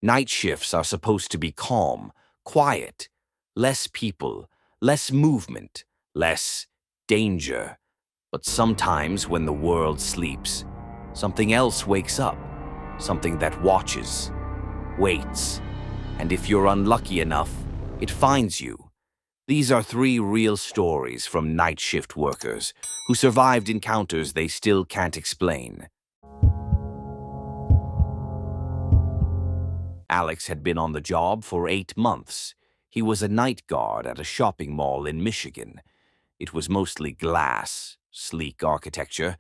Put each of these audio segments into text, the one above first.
Night shifts are supposed to be calm, quiet, less people, less movement, less danger. But sometimes when the world sleeps, something else wakes up, something that watches, waits, and if you're unlucky enough, it finds you. These are three real stories from night shift workers who survived encounters they still can't explain. Alex had been on the job for 8 months. He was a night guard at a shopping mall in Michigan. It was mostly glass, sleek architecture,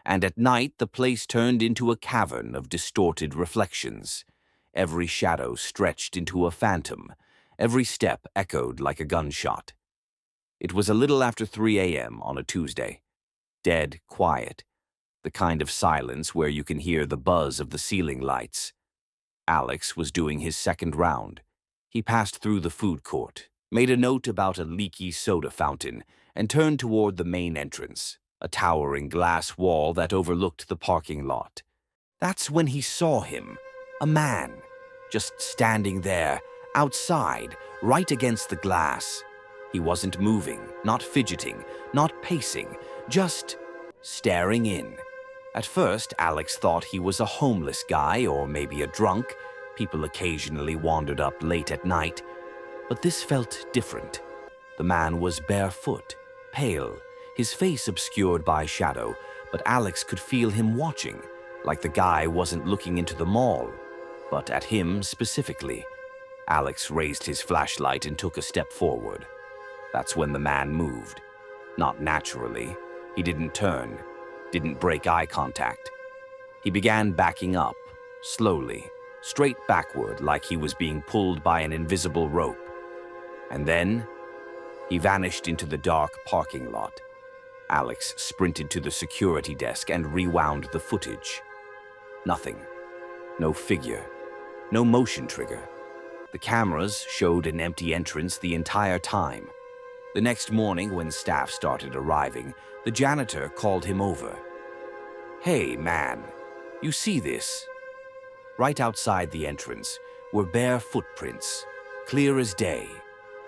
and at night the place turned into a cavern of distorted reflections. Every shadow stretched into a phantom. Every step echoed like a gunshot. It was a little after 3 a.m. on a Tuesday. Dead quiet. The kind of silence where you can hear the buzz of the ceiling lights. Alex was doing his second round. He passed through the food court, made a note about a leaky soda fountain, and turned toward the main entrance, a towering glass wall that overlooked the parking lot. That's when he saw him, a man, just standing there, outside, right against the glass. He wasn't moving, not fidgeting, not pacing, just staring in. At first, Alex thought he was a homeless guy or maybe a drunk. People occasionally wandered up late at night. But this felt different. The man was barefoot, pale, his face obscured by shadow, but Alex could feel him watching, like the guy wasn't looking into the mall, but at him specifically. Alex raised his flashlight and took a step forward. That's when the man moved. Not naturally. He didn't turn. Didn't break eye contact. He began backing up, slowly, straight backward like he was being pulled by an invisible rope. And then, he vanished into the dark parking lot. Alex sprinted to the security desk and rewound the footage. Nothing. No figure. No motion trigger. The cameras showed an empty entrance the entire time. The next morning, when staff started arriving, the janitor called him over. "Hey, man, you see this?" Right outside the entrance were bare footprints, clear as day,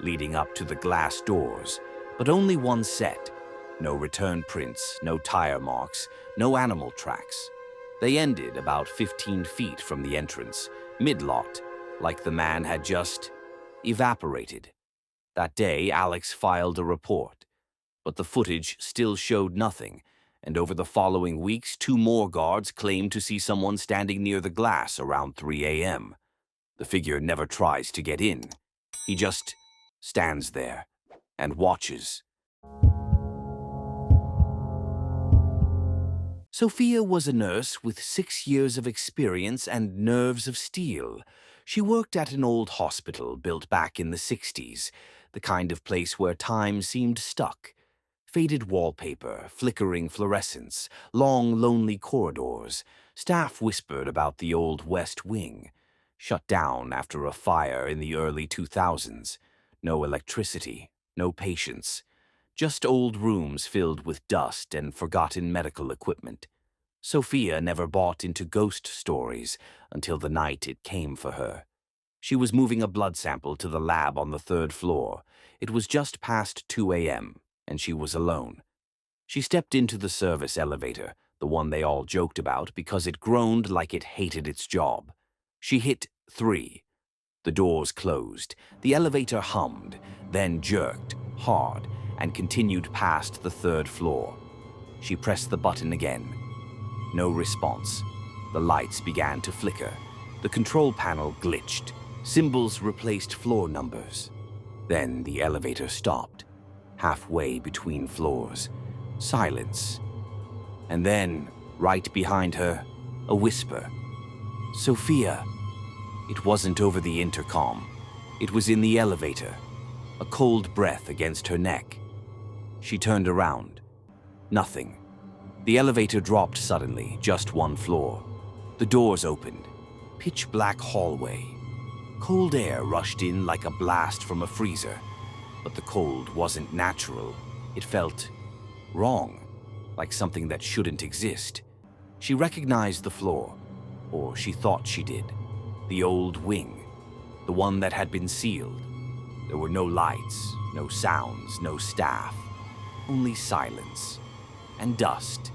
leading up to the glass doors, but only one set. No return prints, no tire marks, no animal tracks. They ended about 15 feet from the entrance, mid-lot, like the man had just evaporated. That day, Alex filed a report, but the footage still showed nothing, and over the following weeks, 2 more guards claimed to see someone standing near the glass around 3 a.m. The figure never tries to get in. He just stands there and watches. Sophia was a nurse with 6 years of experience and nerves of steel. She worked at an old hospital built back in the 60s, the kind of place where time seemed stuck. Faded wallpaper, flickering fluorescents, long, lonely corridors. Staff whispered about the old West Wing, shut down after a fire in the early 2000s. No electricity, no patients. Just old rooms filled with dust and forgotten medical equipment. Sophia never bought into ghost stories until the night it came for her. She was moving a blood sample to the lab on the 3rd floor. It was just past 2 a.m., and she was alone. She stepped into the service elevator, the one they all joked about because it groaned like it hated its job. She hit 3. The doors closed. The elevator hummed, then jerked, hard, and continued past the 3rd floor. She pressed the button again. No response. The lights began to flicker. The control panel glitched. Symbols replaced floor numbers. Then the elevator stopped, halfway between floors. Silence. And then, right behind her, a whisper. "Sophia." It wasn't over the intercom. It was in the elevator. A cold breath against her neck. She turned around. Nothing. The elevator dropped suddenly, just 1 floor. The doors opened. Pitch black hallway. Cold air rushed in like a blast from a freezer. But the cold wasn't natural. It felt wrong, like something that shouldn't exist. She recognized the floor, or she thought she did. The old wing, the one that had been sealed. There were no lights, no sounds, no staff, only silence and dust.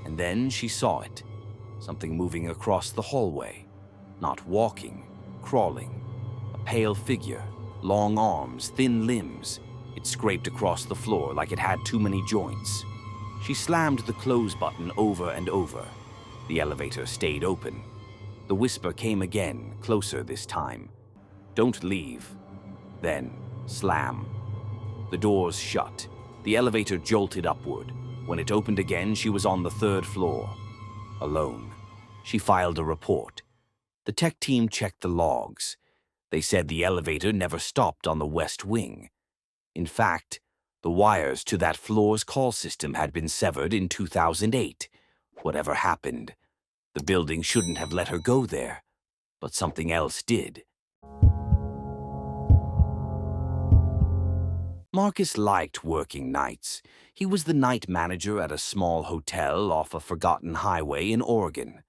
And then she saw it, something moving across the hallway, not walking, crawling. A pale figure, long arms, thin limbs. It scraped across the floor like it had too many joints. She slammed the close button over and over. The elevator stayed open. The whisper came again, closer this time. "Don't leave." Then, slam. The doors shut. The elevator jolted upward. When it opened again, she was on the 3rd floor. Alone. She filed a report. The tech team checked the logs. They said the elevator never stopped on the west wing. In fact, the wires to that floor's call system had been severed in 2008. Whatever happened, the building shouldn't have let her go there, but something else did. Marcus liked working nights. He was the night manager at a small hotel off a forgotten highway in Oregon.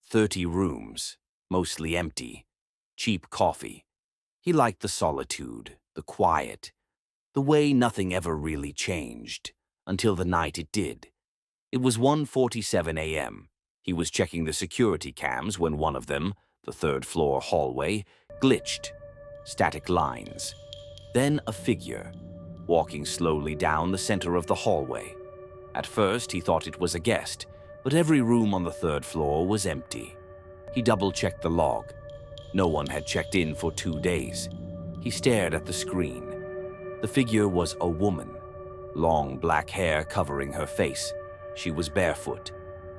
30 rooms, mostly empty. Cheap coffee. He liked the solitude, the quiet, the way nothing ever really changed, until the night it did. It was 1:47 a.m. He was checking the security cams when one of them, the 3rd floor hallway, glitched. Static lines. Then a figure, walking slowly down the center of the hallway. At first, he thought it was a guest, but every room on the 3rd floor was empty. He double-checked the log. No one had checked in for 2 days. He stared at the screen. The figure was a woman, long black hair covering her face. She was barefoot,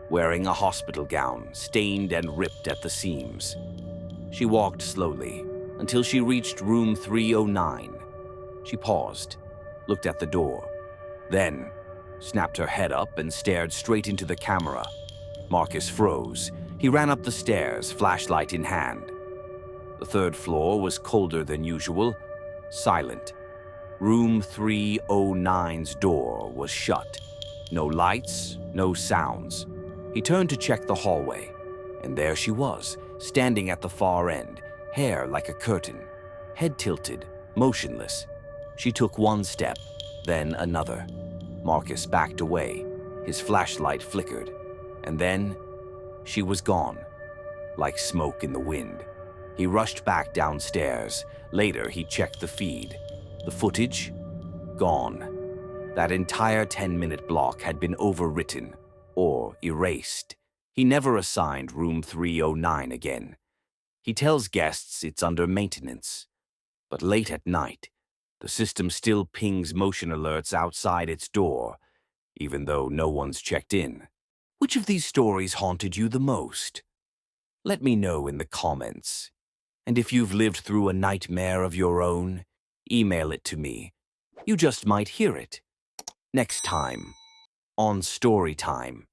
wearing a hospital gown, stained and ripped at the seams. She walked slowly until she reached room 309. She paused, looked at the door, then snapped her head up and stared straight into the camera. Marcus froze. He ran up the stairs, flashlight in hand. The 3rd floor was colder than usual, silent. Room 309's door was shut. No lights, no sounds. He turned to check the hallway, and there she was, standing at the far end, hair like a curtain, head tilted, motionless. She took one step, then another. Marcus backed away. His flashlight flickered, and then she was gone, like smoke in the wind. He rushed back downstairs. Later, he checked the feed. The footage? Gone. That entire 10-minute block had been overwritten or erased. He never assigned room 309 again. He tells guests it's under maintenance. But late at night, the system still pings motion alerts outside its door, even though no one's checked in. Which of these stories haunted you the most? Let me know in the comments. And if you've lived through a nightmare of your own, email it to me. You just might hear it. Next time on Storytime.